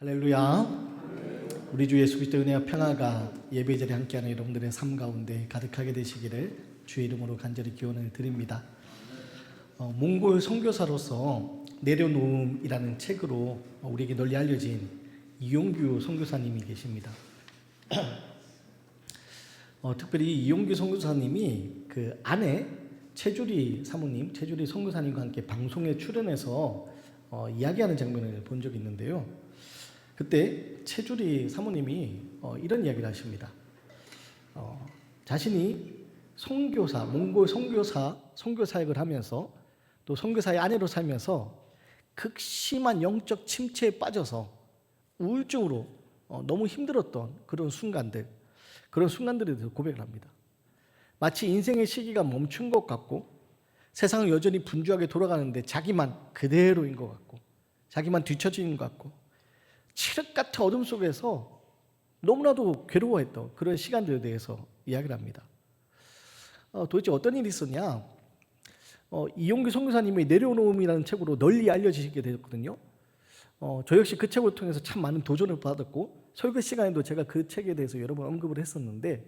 할렐루야. 우리 주 예수 그리스도의 은혜와 평화가 예배 자리에 함께하는 여러분들의 삶 가운데 가득하게 되시기를 주의 이름으로 간절히 기원을 드립니다. 몽골 선교사로서 내려놓음이라는 책으로 우리에게 널리 알려진 이용규 선교사님이 계십니다. 특별히 이용규 선교사님이 그 아내 최주리 사모님, 최주리 선교사님과 함께 방송에 출연해서 이야기하는 장면을 본 적이 있는데요. 그때 최주리 사모님이 이런 이야기를 하십니다. 자신이 선교사, 몽골 선교 사역을 하면서 또 선교사의 아내로 살면서 극심한 영적 침체에 빠져서 우울증으로 너무 힘들었던 그런 순간들에 대해서 고백을 합니다. 마치 인생의 시기가 멈춘 것 같고 세상은 여전히 분주하게 돌아가는데 자기만 그대로인 것 같고 자기만 뒤처지는 것 같고 칠흑 같은 어둠 속에서 너무나도 괴로워했던 그런 시간들에 대해서 이야기를 합니다. 도대체 어떤 일이 있었냐? 이용규 선교사님의 내려놓음이라는 책으로 널리 알려지게 되었거든요. 저 역시 그 책을 통해서 참 많은 도전을 받았고 설교 시간에도 제가 그 책에 대해서 여러 번 언급을 했었는데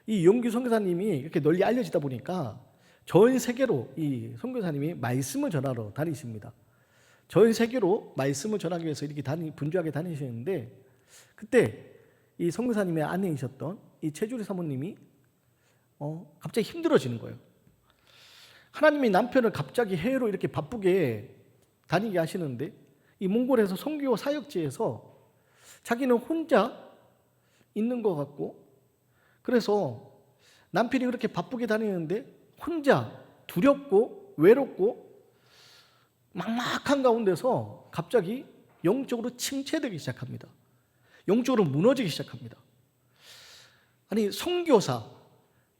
이 이용규 선교사님이 이렇게 널리 알려지다 보니까 전 세계로 이 선교사님이 말씀을 전하러 다니십니다. 전 세계로 말씀을 전하기 위해서 이렇게 분주하게 다니시는데 그때 이 선교사님의 아내이셨던 이 최주리 사모님이 갑자기 힘들어지는 거예요. 하나님이 남편을 갑자기 해외로 이렇게 바쁘게 다니게 하시는데 이 몽골에서 선교 사역지에서 자기는 혼자 있는 것 같고 그래서 남편이 그렇게 바쁘게 다니는데 혼자 두렵고 외롭고 막막한 가운데서 갑자기 영적으로 침체되기 시작합니다. 영적으로 무너지기 시작합니다. 아니 선교사,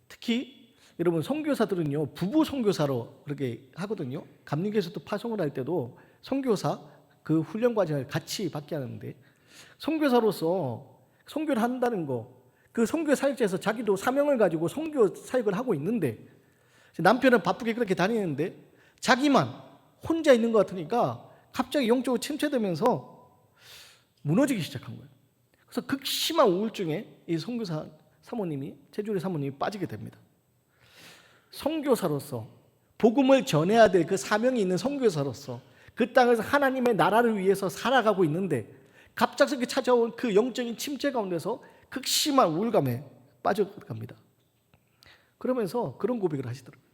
특히 여러분 선교사들은요 부부 선교사로 그렇게 하거든요. 감리교에서도 파송을 할 때도 선교사 그 훈련 과정을 같이 받게 하는데 선교사로서 선교를 한다는 거, 그 선교 사역지에서 자기도 사명을 가지고 선교 사역을 하고 있는데 남편은 바쁘게 그렇게 다니는데 자기만 혼자 있는 것 같으니까 갑자기 영적으로 침체되면서 무너지기 시작한 거예요. 그래서 극심한 우울증에 이 선교사 사모님이, 최주리 사모님이 빠지게 됩니다. 선교사로서 복음을 전해야 될 그 사명이 있는 선교사로서 그 땅에서 하나님의 나라를 위해서 살아가고 있는데 갑작스럽게 찾아온 그 영적인 침체 가운데서 극심한 우울감에 빠져갑니다. 그러면서 그런 고백을 하시더라고요.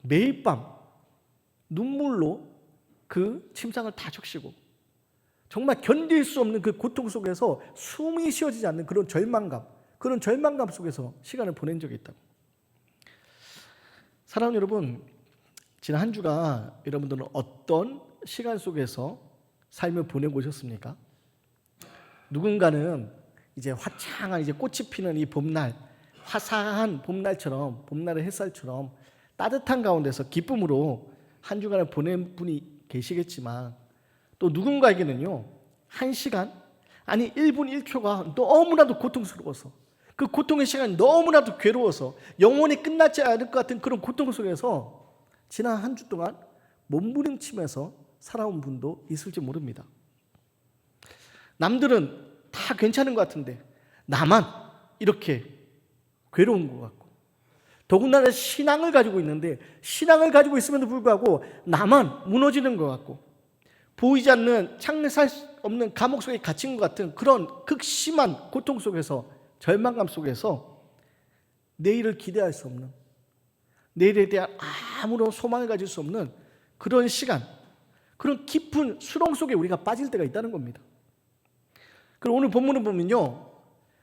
매일 밤 눈물로 그 침상을 다 적시고 정말 견딜 수 없는 그 고통 속에서 숨이 쉬어지지 않는 그런 절망감 속에서 시간을 보낸 적이 있다고. 사랑하는 여러분, 지난 한 주간 여러분들은 어떤 시간 속에서 삶을 보내고 오셨습니까? 누군가는 이제 화창한 이제 꽃이 피는 이 봄날, 화사한 봄날처럼, 봄날의 햇살처럼 따뜻한 가운데서 기쁨으로 한 주간을 보낸 분이 계시겠지만 또 누군가에게는요 1시간 아니 1분 1초가 너무나도 고통스러워서 그 고통의 시간이 너무나도 괴로워서 영원히 끝나지 않을 것 같은 그런 고통 속에서 지난 한 주 동안 몸부림치면서 살아온 분도 있을지 모릅니다. 남들은 다 괜찮은 것 같은데 나만 이렇게 괴로운 것 같고 더군다나 신앙을 가지고 있는데 신앙을 가지고 있음에도 불구하고 나만 무너지는 것 같고 보이지 않는 창살 수 없는 감옥 속에 갇힌 것 같은 그런 극심한 고통 속에서 절망감 속에서 내일을 기대할 수 없는 내일에 대한 아무런 소망을 가질 수 없는 그런 시간 그런 깊은 수렁 속에 우리가 빠질 때가 있다는 겁니다. 그리고 오늘 본문을 보면요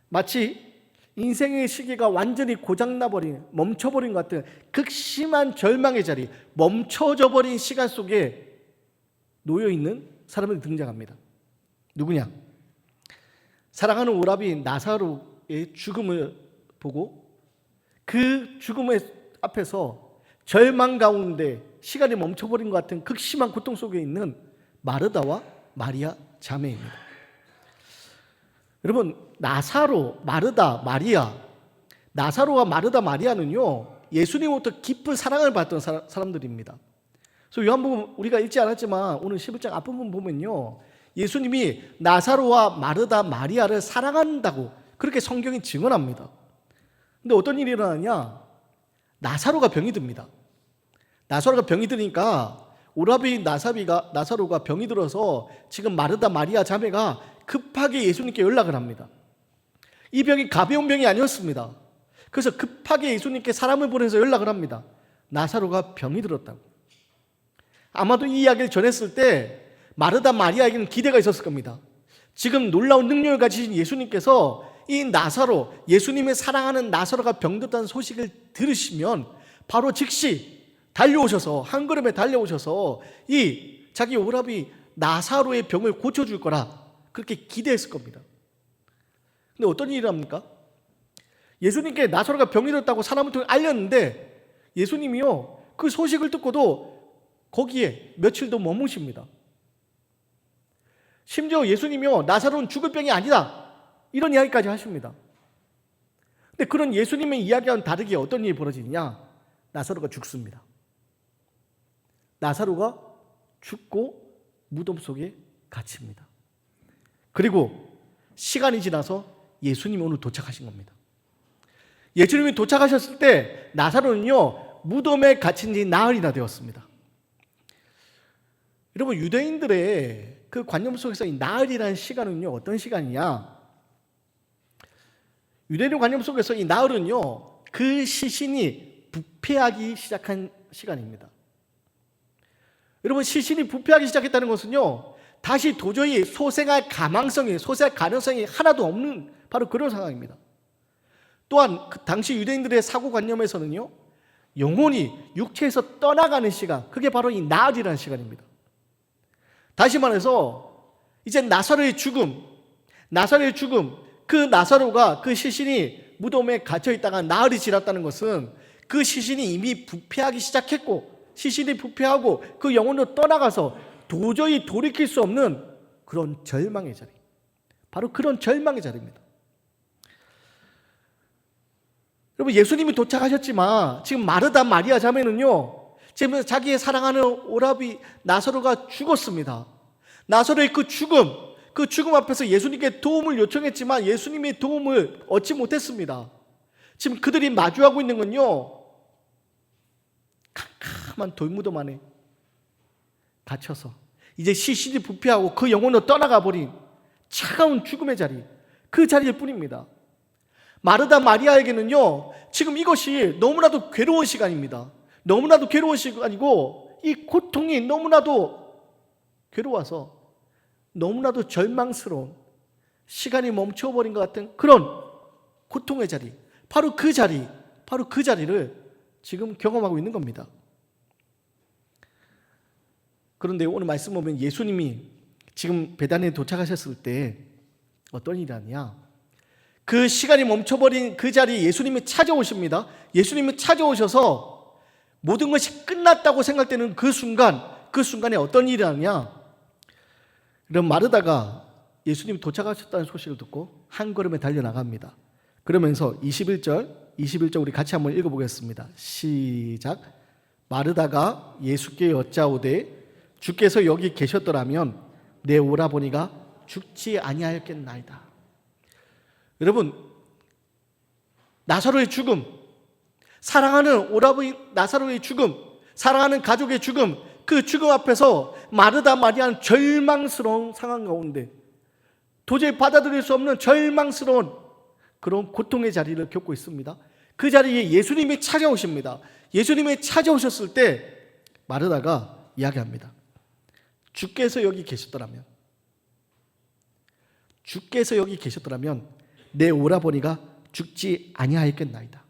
마치 인생의 시기가 완전히 고장나버린 멈춰버린 것 같은 극심한 절망의 자리 멈춰져 버린 시간 속에 놓여있는 사람이 등장합니다. 누구냐? 사랑하는 오라비 나사로의 죽음을 보고 그 죽음의 앞에서 절망 가운데 시간이 멈춰버린 것 같은 극심한 고통 속에 있는 마르다와 마리아 자매입니다. 여러분 나사로, 마르다, 마리아 나사로와 마르다, 마리아는요 예수님으로부터 깊은 사랑을 받던 사람들입니다. 그래서 요한복음 우리가 읽지 않았지만 오늘 11장 앞부분 보면요 예수님이 나사로와 마르다, 마리아를 사랑한다고 그렇게 성경이 증언합니다. 근데 어떤 일이 일어나냐? 나사로가 병이 듭니다. 나사로가 병이 드니까 오라비 나사로가 병이 들어서 지금 마르다, 마리아 자매가 급하게 예수님께 연락을 합니다. 이 병이 가벼운 병이 아니었습니다. 그래서 급하게 예수님께 사람을 보내서 연락을 합니다. 나사로가 병이 들었다고. 아마도 이 이야기를 전했을 때 마르다, 마리아에게는 기대가 있었을 겁니다. 지금 놀라운 능력을 가지신 예수님께서 이 나사로, 예수님의 사랑하는 나사로가 병들었다는 소식을 들으시면 바로 즉시 달려오셔서, 한 걸음에 달려오셔서 이 자기 오라비 나사로의 병을 고쳐줄 거라 그렇게 기대했을 겁니다. 근데 어떤 일이 납니까? 예수님께 나사로가 병이 들었다고 사람을 통해 알렸는데 예수님이요, 그 소식을 듣고도 거기에 며칠도 머무십니다. 심지어 예수님이요, 나사로는 죽을 병이 아니다, 이런 이야기까지 하십니다. 근데 그런 예수님의 이야기와는 다르게 어떤 일이 벌어지냐? 나사로가 죽습니다. 나사로가 죽고 무덤 속에 갇힙니다. 그리고 시간이 지나서 예수님이 오늘 도착하신 겁니다. 예수님이 도착하셨을 때 나사로는요, 무덤에 갇힌 지 나흘이나 되었습니다. 여러분, 유대인들의 그 관념 속에서 이 나흘이라는 시간은요, 어떤 시간이냐? 유대인 관념 속에서 이 나흘은요, 그 시신이 부패하기 시작한 시간입니다. 여러분, 시신이 부패하기 시작했다는 것은요, 다시 도저히 소생할 가능성이 하나도 없는 바로 그런 상황입니다. 또한 그 당시 유대인들의 사고관념에서는요, 영혼이 육체에서 떠나가는 시간, 그게 바로 이 나흘이라는 시간입니다. 다시 말해서 이제 나사로의 죽음, 그 나사로가, 그 시신이 무덤에 갇혀 있다가 나흘이 지났다는 것은 그 시신이 이미 부패하기 시작했고, 시신이 부패하고 그 영혼으로 떠나가서 도저히 돌이킬 수 없는 그런 절망의 자리, 바로 그런 절망의 자리입니다. 여러분, 예수님이 도착하셨지만 지금 마르다, 마리아 자매는요, 지금 자기의 사랑하는 오라비 나사로가 죽었습니다. 나사로의 그 죽음 앞에서 예수님께 도움을 요청했지만 예수님의 도움을 얻지 못했습니다. 지금 그들이 마주하고 있는 건요, 캄캄한 돌무덤 안에 갇혀서 이제 시신이 부패하고 그 영혼으로 떠나가 버린 차가운 죽음의 자리, 그 자리일 뿐입니다. 마르다, 마리아에게는요, 지금 이것이 너무나도 괴로운 시간입니다. 너무나도 괴로운 시간이고, 이 고통이 너무나도 괴로워서 너무나도 절망스러운, 시간이 멈춰버린 것 같은 그런 고통의 자리, 바로 그 자리를 지금 경험하고 있는 겁니다. 그런데 오늘 말씀 보면 예수님이 지금 베다니에 도착하셨을 때 어떤 일이 아니냐? 그 시간이 멈춰버린 그 자리에 예수님이 찾아오십니다. 예수님이 찾아오셔서 모든 것이 끝났다고 생각되는 그 순간에 어떤 일이 아니냐? 그럼 마르다가 예수님이 도착하셨다는 소식을 듣고 한 걸음에 달려나갑니다. 그러면서 21절 우리 같이 한번 읽어보겠습니다. 시작. 마르다가 예수께 여짜오되 주께서 여기 계셨더라면 내 오라버니가 죽지 아니하였겠나이다. 여러분, 나사로의 죽음, 사랑하는 오라버니 나사로의 죽음, 사랑하는 가족의 죽음, 그 죽음 앞에서 마르다, 마리아는 절망스러운 상황 가운데 도저히 받아들일 수 없는 절망스러운 그런 고통의 자리를 겪고 있습니다. 그 자리에 예수님이 찾아오십니다. 예수님이 찾아오셨을 때 마르다가 이야기합니다. 주께서 여기 계셨더라면 내 오라버니가 죽지 아니하였겠나이다.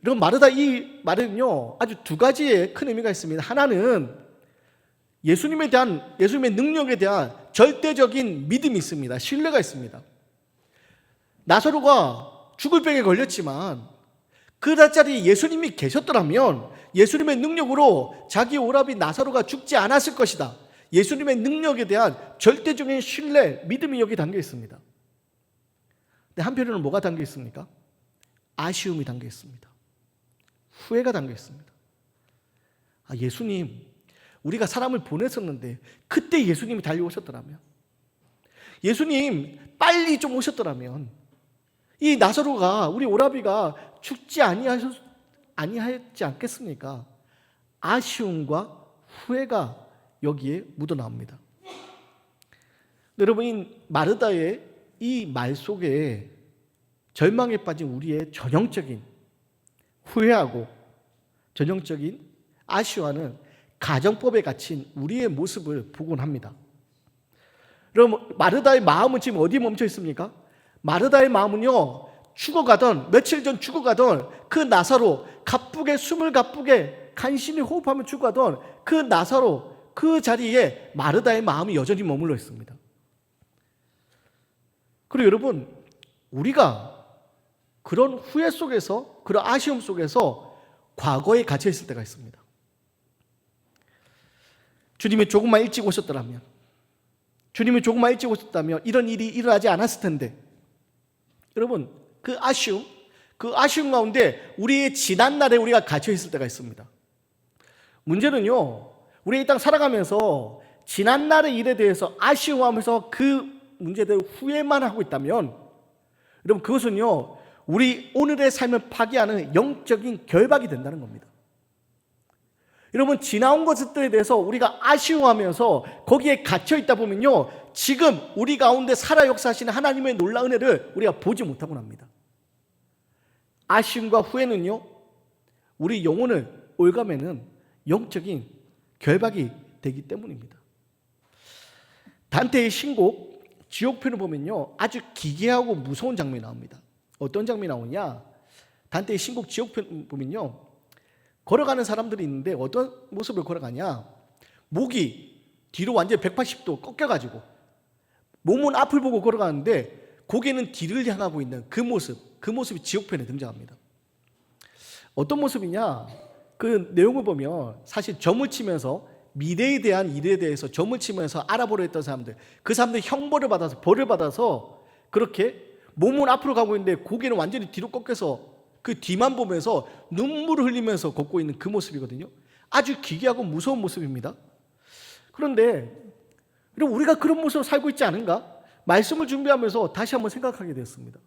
여러분, 마르다 이 말은요, 아주 두 가지의 큰 의미가 있습니다. 하나는 예수님의 능력에 대한 절대적인 믿음이 있습니다. 신뢰가 있습니다. 나사로가 죽을 병에 걸렸지만 그 자리에 예수님이 계셨더라면 예수님의 능력으로 자기 오라비 나사로가 죽지 않았을 것이다. 예수님의 능력에 대한 절대적인 신뢰, 믿음이 여기 담겨 있습니다. 근데 한편으로는 뭐가 담겨 있습니까? 아쉬움이 담겨 있습니다. 후회가 담겨 있습니다. 예수님, 우리가 사람을 보냈었는데 그때 예수님이 달려오셨더라면, 예수님 빨리 좀 오셨더라면 이 나사로가, 우리 오라비가 죽지 아니하였지 않겠습니까? 아쉬움과 후회가 여기에 묻어나옵니다. 여러분, 이 마르다의 이 말 속에 절망에 빠진 우리의 전형적인 후회하고 전형적인 아쉬워하는 가정법에 갇힌 우리의 모습을 보곤 합니다. 그럼 마르다의 마음은 지금 어디에 멈춰 있습니까? 마르다의 마음은요, 죽어가던, 며칠 전 죽어가던 그 나사로, 가쁘게 숨을 가쁘게 간신히 호흡하며 죽어가던 그 나사로, 그 자리에 마르다의 마음이 여전히 머물러 있습니다. 그리고 여러분, 우리가 그런 후회 속에서, 그런 아쉬움 속에서 과거에 갇혀 있을 때가 있습니다. 주님이 조금만 일찍 오셨더라면, 주님이 조금만 일찍 오셨다면 이런 일이 일어나지 않았을 텐데, 여러분, 그 아쉬움 가운데 우리의 지난날에 우리가 갇혀 있을 때가 있습니다. 문제는요, 우리 이 땅 살아가면서 지난날의 일에 대해서 아쉬워하면서 그 문제에 대해 후회만 하고 있다면, 여러분, 그것은요, 우리 오늘의 삶을 파괴하는 영적인 결박이 된다는 겁니다. 여러분, 지나온 것들에 대해서 우리가 아쉬워하면서 거기에 갇혀 있다 보면요, 지금 우리 가운데 살아 역사하시는 하나님의 놀라운 은혜를 우리가 보지 못하곤 합니다. 아쉬움과 후회는요, 우리 영혼을 올가매는 영적인 결박이 되기 때문입니다. 단테의 신곡 지옥편을 보면요, 아주 기괴하고 무서운 장면이 나옵니다. 어떤 장면이 나오냐? 단테의 신곡 지옥편 보면요, 걸어가는 사람들이 있는데 어떤 모습을 걸어가냐? 목이 뒤로 완전히 180도 꺾여가지고 몸은 앞을 보고 걸어가는데 고개는 뒤를 향하고 있는 그 모습이 지옥편에 등장합니다. 어떤 모습이냐? 그 내용을 보면 사실 점을 치면서 미래에 대한 일에 대해서 점을 치면서 알아보려 했던 사람들, 그 사람들이 형벌을 받아서, 벌을 받아서 그렇게 몸은 앞으로 가고 있는데 고개는 완전히 뒤로 꺾여서 그 뒤만 보면서 눈물을 흘리면서 걷고 있는 그 모습이거든요. 아주 기괴하고 무서운 모습입니다. 그런데 여러분, 우리가 그런 모습으로 살고 있지 않은가? 말씀을 준비하면서 다시 한번 생각하게 되었습니다.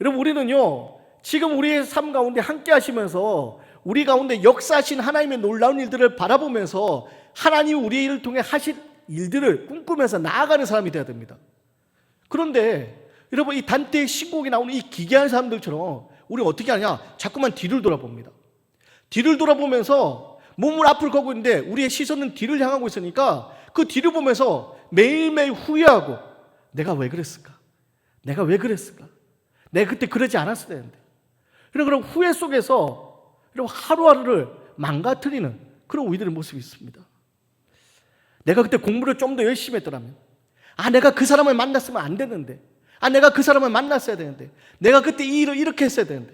여러분, 우리는요, 지금 우리의 삶 가운데 함께 하시면서 우리 가운데 역사하신 하나님의 놀라운 일들을 바라보면서 하나님 우리의 일을 통해 하실 일들을 꿈꾸면서 나아가는 사람이 되어야 됩니다. 그런데 여러분, 이 단테의 신곡에 나오는 이 기괴한 사람들처럼 우리는 어떻게 하냐? 자꾸만 뒤를 돌아봅니다. 뒤를 돌아보면서 몸을 앞을 걷고 있는데 우리의 시선은 뒤를 향하고 있으니까 그 뒤를 보면서 매일매일 후회하고, 내가 왜 그랬을까? 내가 왜 그랬을까? 내가 그때 그러지 않았어야 되는데. 그런 후회 속에서 여러분, 하루하루를 망가뜨리는 그런 우리들의 모습이 있습니다. 내가 그때 공부를 좀 더 열심히 했더라면, 내가 그 사람을 만났으면 안 되는데, 내가 그 사람을 만났어야 되는데, 내가 그때 이 일을 이렇게 했어야 되는데.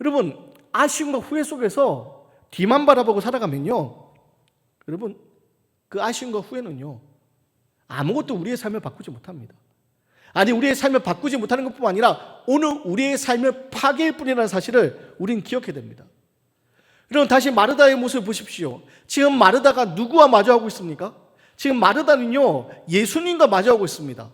여러분, 아쉬움과 후회 속에서 뒤만 바라보고 살아가면요, 여러분, 그 아쉬움과 후회는요, 아무것도 우리의 삶을 바꾸지 못합니다. 우리의 삶을 바꾸지 못하는 것뿐만 아니라 오늘 우리의 삶을 파괴일 뿐이라는 사실을 우리는 기억해야 됩니다. 여러분, 다시 마르다의 모습을 보십시오. 지금 마르다가 누구와 마주하고 있습니까? 지금 마르다는요, 예수님과 마주하고 있습니다.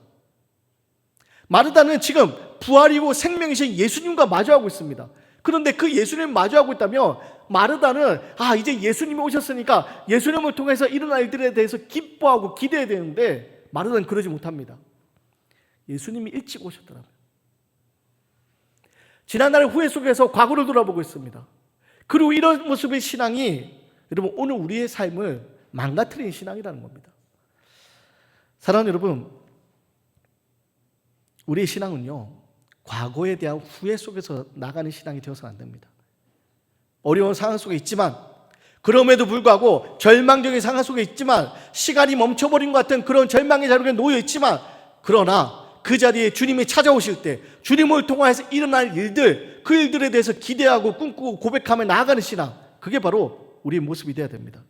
마르다는 지금 부활이고 생명이신 예수님과 마주하고 있습니다. 그런데 그 예수님을 마주하고 있다면 마르다는 이제 예수님이 오셨으니까 예수님을 통해서 일어날 일들에 대해서 기뻐하고 기대해야 되는데 마르다는 그러지 못합니다. 예수님이 일찍 오셨더라고요. 지난날의 후회 속에서 과거를 돌아보고 있습니다. 그리고 이런 모습의 신앙이 여러분, 오늘 우리의 삶을 망가뜨리는 신앙이라는 겁니다. 사랑하는 여러분, 우리의 신앙은요, 과거에 대한 후회 속에서 나가는 신앙이 되어서는 안 됩니다. 어려운 상황 속에 있지만, 그럼에도 불구하고 절망적인 상황 속에 있지만, 시간이 멈춰버린 것 같은 그런 절망의 자리에 놓여 있지만, 그러나 그 자리에 주님이 찾아오실 때 주님을 통해서 일어날 일들, 그 일들에 대해서 기대하고 꿈꾸고 고백하며 나아가는 신앙, 그게 바로 우리의 모습이 되어야 됩니다.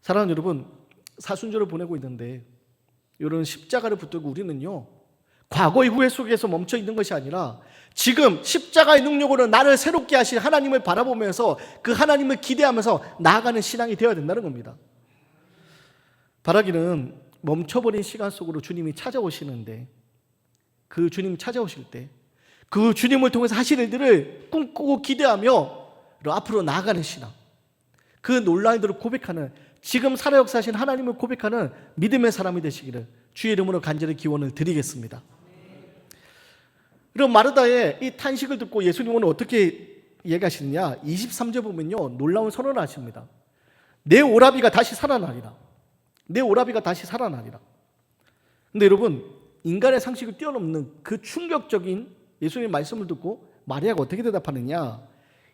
사랑하는 여러분, 사순절을 보내고 있는데 이런 십자가를 붙들고 우리는요, 과거의 후회 속에서 멈춰 있는 것이 아니라 지금 십자가의 능력으로 나를 새롭게 하실 하나님을 바라보면서 그 하나님을 기대하면서 나아가는 신앙이 되어야 된다는 겁니다. 바라기는 멈춰버린 시간 속으로 주님이 찾아오시는데, 그 주님 찾아오실 때 그 주님을 통해서 하실 일들을 꿈꾸고 기대하며 앞으로 나아가는 신앙, 그 놀라운 일들을 고백하는, 지금 살아 역사하신 하나님을 고백하는 믿음의 사람이 되시기를 주의 이름으로 간절히 기원을 드리겠습니다. 그럼 마르다의 이 탄식을 듣고 예수님은 어떻게 얘기하시느냐? 23절 보면요, 놀라운 선언을 하십니다. 내 오라비가 다시 살아나리라. 내 오라비가 다시 살아나리라. 근데 여러분, 인간의 상식을 뛰어넘는 그 충격적인 예수님의 말씀을 듣고 마리아가 어떻게 대답하느냐?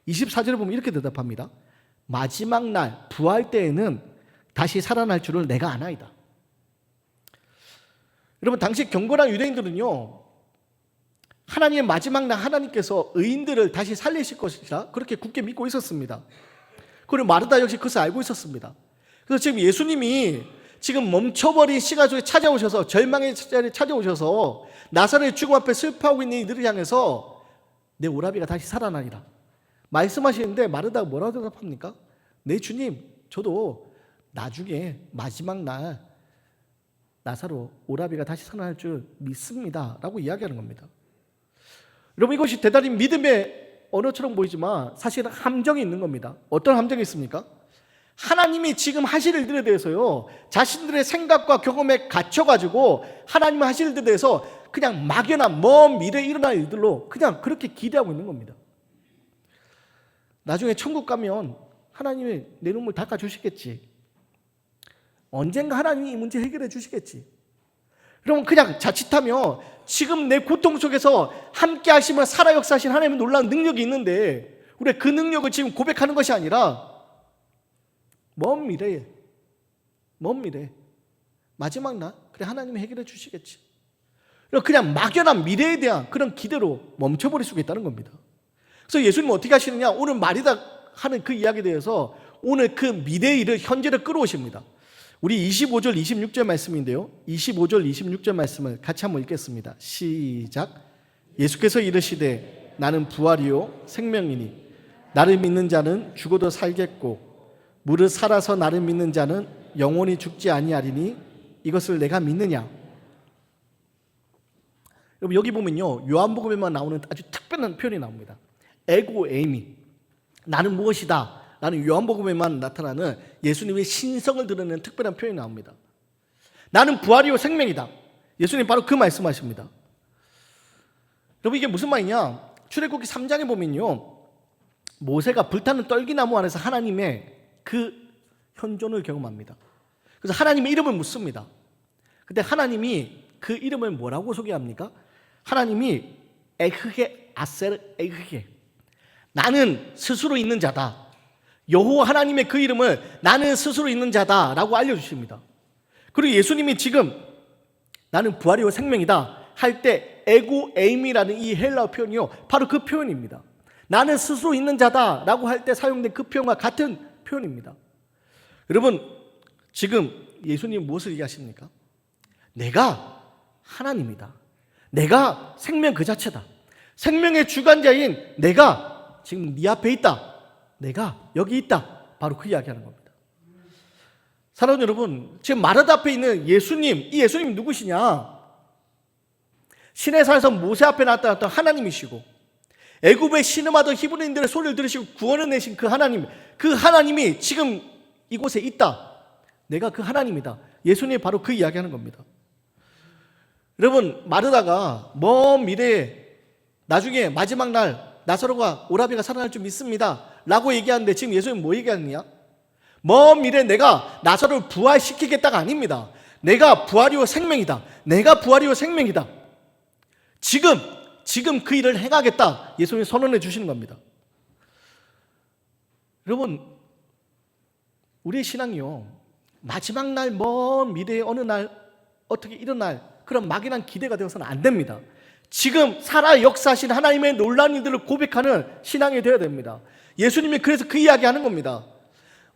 24절에 보면 이렇게 대답합니다. 마지막 날 부활 때에는 다시 살아날 줄을 내가 아나이다. 여러분, 당시 경건한 유대인들은요, 하나님의 마지막 날 하나님께서 의인들을 다시 살리실 것이라 그렇게 굳게 믿고 있었습니다. 그리고 마르다 역시 그것을 알고 있었습니다. 그래서 지금 예수님이 지금 멈춰버린 시간 속에 찾아오셔서, 절망의 자리에 찾아오셔서 나사렛의 죽음 앞에 슬퍼하고 있는 이들을 향해서 내 오라비가 다시 살아나리라 말씀하시는데, 마르다가 뭐라고 대답합니까? 네 주님, 저도 나중에 마지막 날 나사로 오라비가 다시 살아날 줄 믿습니다 라고 이야기하는 겁니다. 여러분, 이것이 대단히 믿음의 언어처럼 보이지만 사실은 함정이 있는 겁니다. 어떤 함정이 있습니까? 하나님이 지금 하실 일들에 대해서요, 자신들의 생각과 경험에 갇혀가지고 하나님이 하실 일들에 대해서 그냥 막연한 먼 미래에 일어날 일들로 그냥 그렇게 기대하고 있는 겁니다. 나중에 천국 가면 하나님이 내 눈물 닦아주시겠지, 언젠가 하나님이 이 문제 해결해 주시겠지. 그러면 그냥 자칫하면 지금 내 고통 속에서 함께 하시며 살아 역사하신 하나님의 놀라운 능력이 있는데, 우리가 그 능력을 지금 고백하는 것이 아니라 먼 미래에 마지막 날 그래 하나님이 해결해 주시겠지, 그냥 막연한 미래에 대한 그런 기대로 멈춰버릴 수가 있다는 겁니다. 그래서 예수님은 어떻게 하시느냐? 오늘 마리다 하는 그 이야기에 대해서 오늘 그 미래의 일을 현재로 끌어오십니다. 우리 25절 26절 말씀인데요, 25절 26절 말씀을 같이 한번 읽겠습니다. 시작. 예수께서 이르시되 나는 부활이요 생명이니 나를 믿는 자는 죽어도 살겠고 무릇 살아서 나를 믿는 자는 영원히 죽지 아니하리니 이것을 내가 믿느냐? 여러분, 여기 보면요, 요한복음에만 나오는 아주 특별한 표현이 나옵니다. 에고 에이미, 나는 무엇이다 라는 요한복음에만 나타나는 예수님의 신성을 드러내는 특별한 표현이 나옵니다. 나는 부활이요 생명이다. 예수님 바로 그 말씀하십니다. 여러분, 이게 무슨 말이냐? 출애굽기 3장에 보면요, 모세가 불타는 떨기나무 안에서 하나님의 그 현존을 경험합니다. 그래서 하나님의 이름을 묻습니다. 근데 하나님이 그 이름을 뭐라고 소개합니까? 하나님이 에흐게 아셀 에흐게, 나는 스스로 있는 자다. 여호와 하나님의 그 이름을 나는 스스로 있는 자다라고 알려주십니다. 그리고 예수님이 지금 나는 부활이요 생명이다 할 때 에고 에임이라는 이 헬라어 표현이요, 바로 그 표현입니다. 나는 스스로 있는 자다라고 할 때 사용된 그 표현과 같은 표현입니다. 여러분, 지금 예수님 무엇을 얘기하십니까? 내가 하나님이다. 내가 생명 그 자체다. 생명의 주관자인 내가 지금 네 앞에 있다. 내가 여기 있다. 바로 그 이야기하는 겁니다. 사랑하는 여러분, 지금 마르다 앞에 있는 예수님, 이 예수님이 누구시냐? 시내산에서 모세 앞에 나타났던 하나님이시고, 애굽에 신음하던 히브리인들의 소리를 들으시고 구원을 내신 그 하나님, 그 하나님이 지금 이곳에 있다. 내가 그 하나님이다. 예수님이 바로 그 이야기하는 겁니다. 여러분, 마르다가 먼 미래에 나중에 마지막 날 나사로가 오라비가 살아날 줄 믿습니다 라고 얘기하는데, 지금 예수님은 뭐 얘기하느냐? 먼 미래에 내가 나사로를 부활시키겠다가 아닙니다. 내가 부활이요 생명이다. 내가 부활이요 생명이다. 지금 그 일을 행하겠다. 예수님이 선언해 주시는 겁니다. 여러분, 우리의 신앙이요, 마지막 날 먼 미래의 어느 날 어떻게 일어날 그런 막연한 기대가 되어서는 안 됩니다. 지금 살아 역사하신 하나님의 놀라운 일들을 고백하는 신앙이 되어야 됩니다. 예수님이 그래서 그 이야기하는 겁니다.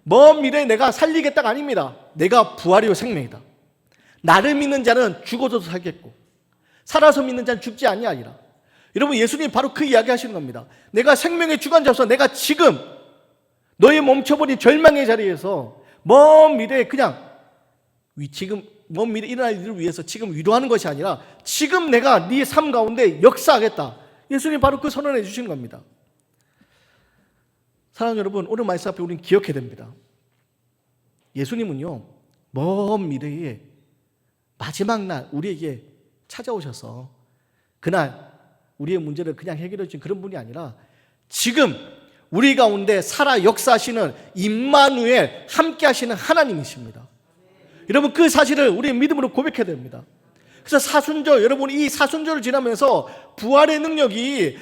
먼 미래에 내가 살리겠다가 아닙니다. 내가 부활이요 생명이다. 나를 믿는 자는 죽어도 살겠고 살아서 믿는 자는 죽지 아니하리라. 여러분, 예수님 바로 그 이야기 하시는 겁니다. 내가 생명의 주관자로서 내가 지금 너의 멈춰버린 절망의 자리에서 먼 미래에 그냥 지금 먼 미래에 일어날 일을 위해서 지금 위로하는 것이 아니라 지금 내가 네 삶 가운데 역사하겠다. 예수님 바로 그 선언해 주시는 겁니다. 사랑하는 여러분, 오늘 말씀 앞에 우리는 기억해야 됩니다. 예수님은요, 먼 미래에 마지막 날 우리에게 찾아오셔서 그날 우리의 문제를 그냥 해결해 주신 그런 분이 아니라 지금 우리 가운데 살아 역사하시는 임마누엘, 함께 하시는 하나님이십니다. 여러분, 그 사실을 우리의 믿음으로 고백해야 됩니다. 그래서 사순절, 여러분 이 사순절을 지나면서 부활의 능력이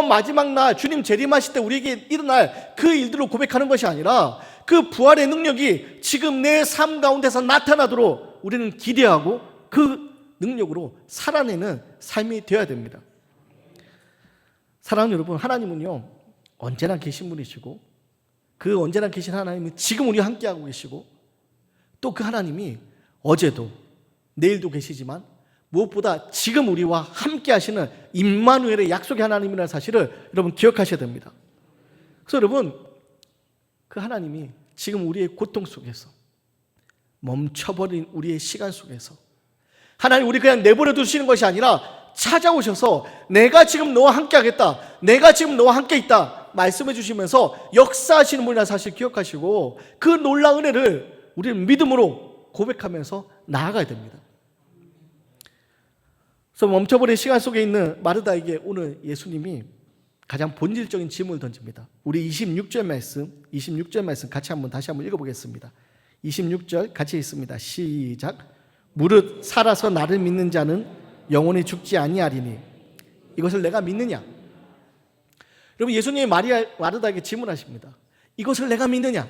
마지막 날 주님 재림하실 때 우리에게 일어날 그 일들을 고백하는 것이 아니라 그 부활의 능력이 지금 내 삶 가운데서 나타나도록 우리는 기대하고 그 능력으로 살아내는 삶이 되어야 됩니다. 사랑하는 여러분, 하나님은요 언제나 계신 분이시고 그 언제나 계신 하나님은 지금 우리와 함께하고 계시고 또 그 하나님이 어제도 내일도 계시지만 무엇보다 지금 우리와 함께 하시는 임마누엘의 약속의 하나님이라는 사실을 여러분 기억하셔야 됩니다. 그래서 여러분, 그 하나님이 지금 우리의 고통 속에서 멈춰버린 우리의 시간 속에서 하나님 우리 그냥 내버려 두시는 것이 아니라 찾아오셔서 내가 지금 너와 함께 하겠다, 내가 지금 너와 함께 있다 말씀해 주시면서 역사하시는 분이라는 사실 기억하시고 그 놀라운 은혜를 우리는 믿음으로 고백하면서 나아가야 됩니다. 그래서 멈춰버린 시간 속에 있는 마르다에게 오늘 예수님이 가장 본질적인 질문을 던집니다. 우리 26절 말씀 같이 다시 한번 읽어보겠습니다. 26절 같이 읽습니다. 시작. 무릇 살아서 나를 믿는 자는 영원히 죽지 아니하리니 이것을 내가 믿느냐? 여러분, 예수님이 마르다에게 질문하십니다. 이것을 내가 믿느냐?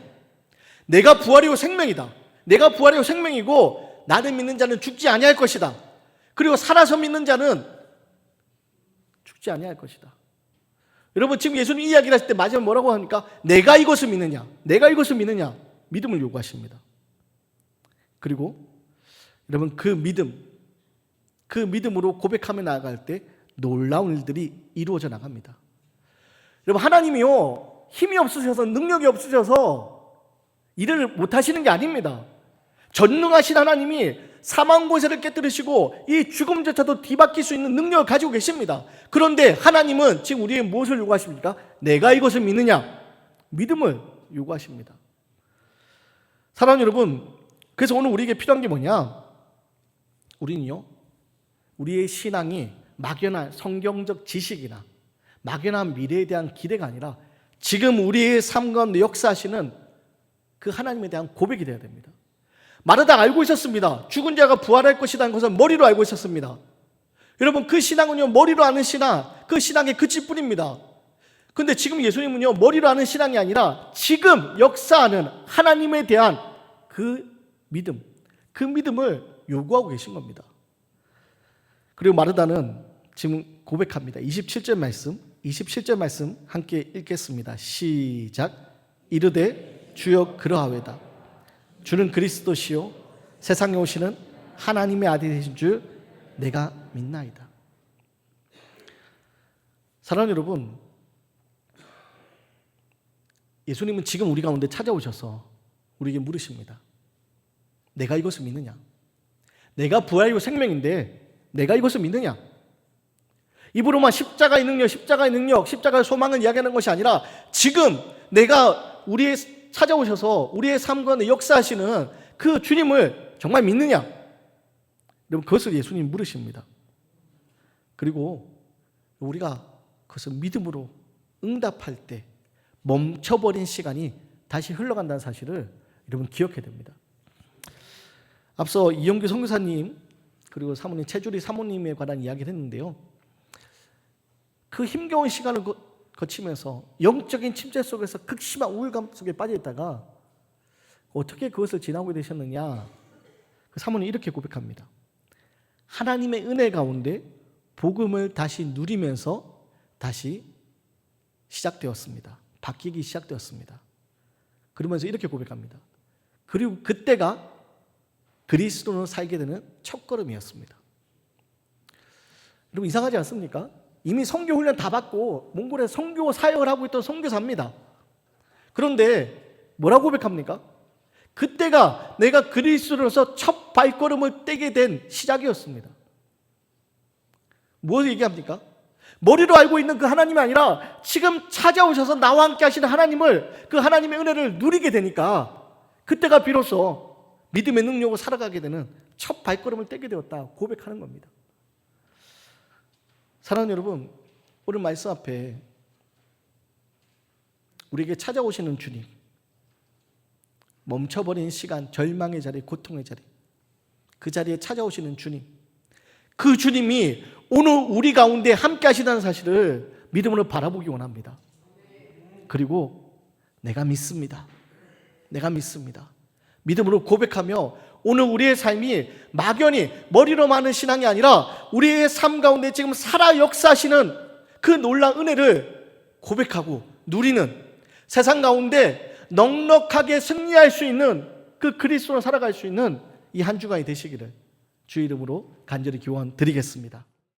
내가 부활이요 생명이다. 내가 부활이요 생명이고 나를 믿는 자는 죽지 아니할 것이다. 그리고 살아서 믿는 자는 죽지 아니할 것이다. 여러분, 지금 예수님 이야기를 하실 때 마지막에 뭐라고 합니까? 내가 이것을 믿느냐? 내가 이것을 믿느냐? 믿음을 요구하십니다. 그리고 여러분, 그 믿음으로 고백하며 나아갈 때 놀라운 일들이 이루어져 나갑니다. 여러분, 하나님이요 힘이 없으셔서 능력이 없으셔서 일을 못하시는 게 아닙니다. 전능하신 하나님이 사망 권세를 깨뜨리시고 이 죽음조차도 뒤바뀔 수 있는 능력을 가지고 계십니다. 그런데 하나님은 지금 우리의 무엇을 요구하십니까? 내가 이것을 믿느냐? 믿음을 요구하십니다. 사랑하는 여러분, 그래서 오늘 우리에게 필요한 게 뭐냐? 우리는요 우리의 신앙이 막연한 성경적 지식이나 막연한 미래에 대한 기대가 아니라 지금 우리의 삶 가운데 역사하시는 그 하나님에 대한 고백이 되어야 됩니다. 마르다가 알고 있었습니다. 죽은 자가 부활할 것이라는 것은 머리로 알고 있었습니다. 여러분, 그 신앙은요 머리로 아는 신앙, 그 신앙의 그칠 뿐입니다. 그런데 지금 예수님은요 머리로 아는 신앙이 아니라 지금 역사하는 하나님에 대한 그 믿음을 요구하고 계신 겁니다. 그리고 마르다는 지금 고백합니다. 27절 말씀 함께 읽겠습니다. 시작. 이르되 주여 그러하외다. 주는 그리스도시요 세상에 오시는 하나님의 아들이 되신 줄 내가 믿나이다. 사랑하는 여러분, 예수님은 지금 우리 가운데 찾아오셔서 우리에게 물으십니다. 내가 이것을 믿느냐? 내가 부활이고 생명인데 내가 이것을 믿느냐? 입으로만 십자가의 능력, 십자가의 소망을 이야기하는 것이 아니라 지금 내가 찾아오셔서 우리의 삶 가운데 역사하시는 그 주님을 정말 믿느냐? 여러분, 그것을 예수님 물으십니다. 그리고 우리가 그것을 믿음으로 응답할 때 멈춰버린 시간이 다시 흘러간다는 사실을 여러분 기억해야 됩니다. 앞서 이영규 선교사님 그리고 사모님 최주리 사모님에 관한 이야기를 했는데요. 그 힘겨운 시간을 거치면서 영적인 침체 속에서 극심한 우울감 속에 빠져 있다가 어떻게 그것을 지나고 되셨느냐? 그 사모님이 이렇게 고백합니다. 하나님의 은혜 가운데 복음을 다시 누리면서 다시 시작되었습니다. 바뀌기 시작되었습니다. 그러면서 이렇게 고백합니다. 그리고 그때가 그리스도로 살게 되는 첫걸음이었습니다. 여러분 이상하지 않습니까? 이미 선교 훈련 다 받고 몽골에 선교 사역을 하고 있던 선교사입니다. 그런데 뭐라고 고백합니까? 그때가 내가 그리스도로서 첫 발걸음을 떼게 된 시작이었습니다. 뭘 얘기합니까? 머리로 알고 있는 그 하나님이 아니라 지금 찾아오셔서 나와 함께 하시는 하나님을, 그 하나님의 은혜를 누리게 되니까 그때가 비로소 믿음의 능력으로 살아가게 되는 첫 발걸음을 떼게 되었다 고백하는 겁니다. 사랑하는 여러분, 오늘 말씀 앞에 우리에게 찾아오시는 주님, 멈춰버린 시간, 절망의 자리, 고통의 자리, 그 자리에 찾아오시는 주님, 그 주님이 오늘 우리 가운데 함께 하시다는 사실을 믿음으로 바라보기 원합니다. 그리고 내가 믿습니다. 내가 믿습니다. 믿음으로 고백하며 오늘 우리의 삶이 막연히 머리로 많은 신앙이 아니라 우리의 삶 가운데 지금 살아 역사하시는 그 놀라운 은혜를 고백하고 누리는, 세상 가운데 넉넉하게 승리할 수 있는 그 그리스도로 살아갈 수 있는 이 한 주간이 되시기를 주의 이름으로 간절히 기원 드리겠습니다.